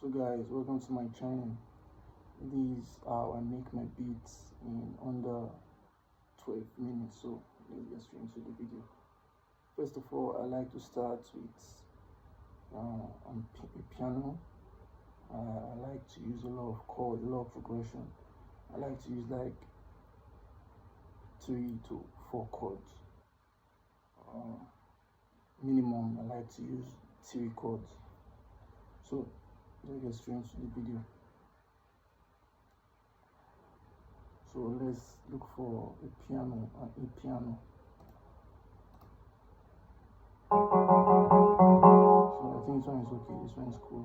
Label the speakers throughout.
Speaker 1: So guys, welcome to my channel. This is how I make my beats in under 12 minutes. So let's get straight into the video. First of all, I like to start with a piano. I like to use a lot of chords, a lot of progression. I like to use like 3 to 4 chords. Minimum, I like to use 3 chords. So let's get straight into the video. So let's look for a piano and a piano. So I think this one is okay, this one is cool.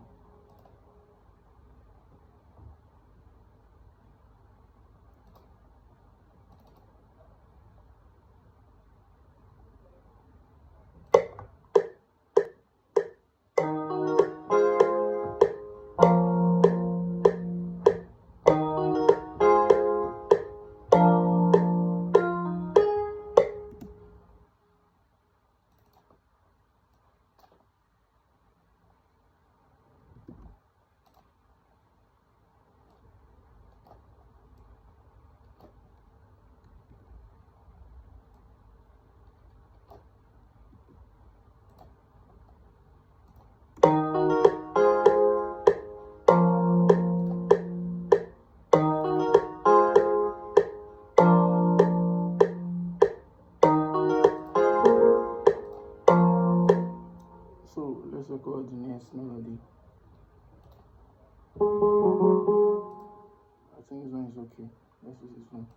Speaker 1: So let's record the next melody. I think this one is okay. Let's use this one.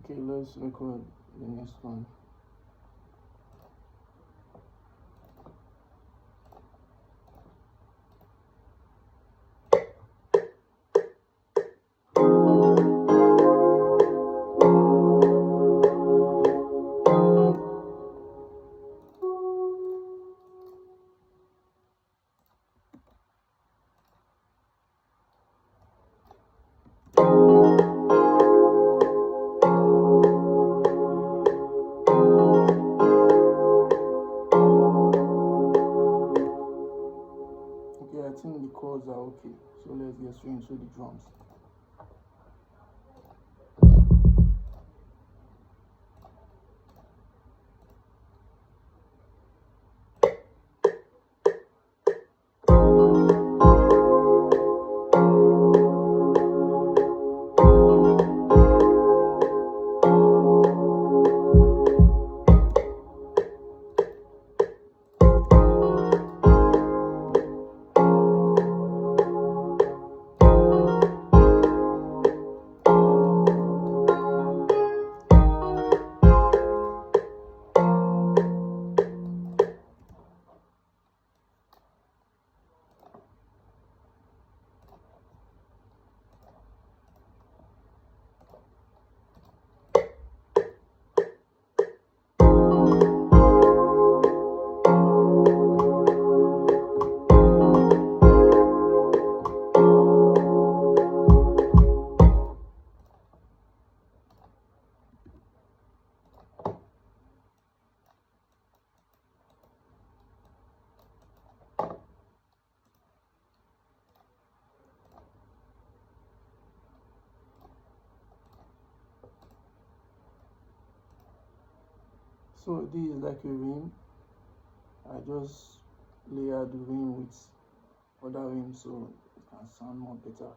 Speaker 1: Okay, let's record the next one. Okay, I think the chords are okay. So let's get straight into the drums. So this is like a rim. I just layer the rim with other rims so it can sound more better.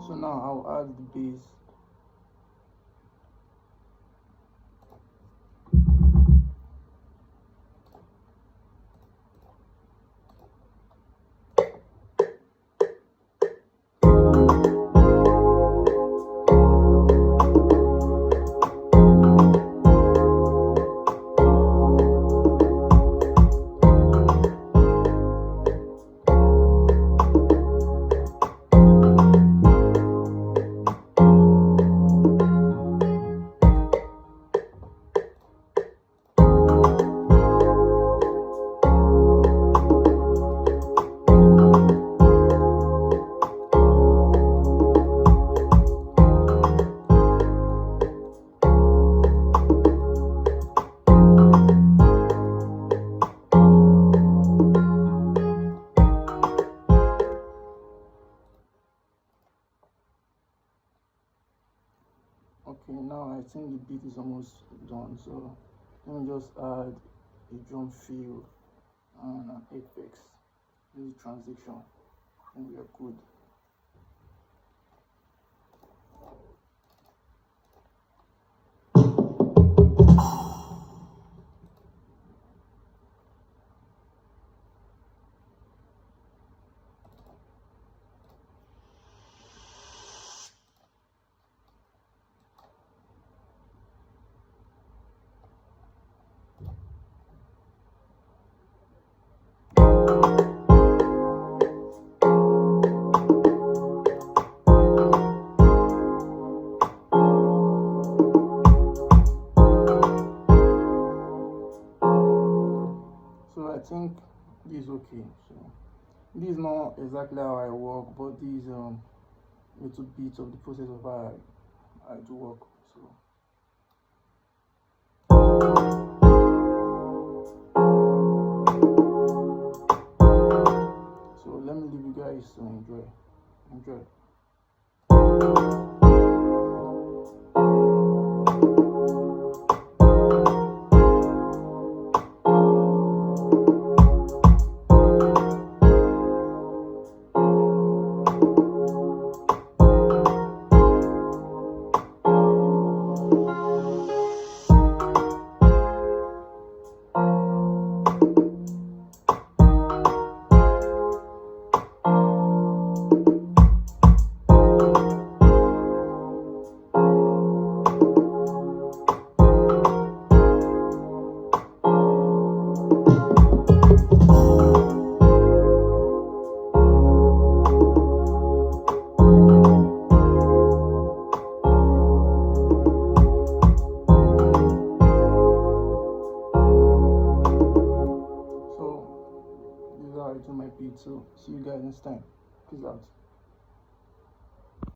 Speaker 1: So now I'll add the bass. Okay, now I think the beat is almost done, so let me just add a drum fill and an effects. This is transition, and we are good. So I think this is okay. So this is not exactly how I work, but this little bit of the process of how I do work. So let me leave you guys to enjoy. So this is how I do my beat. So see you guys next time. Peace out.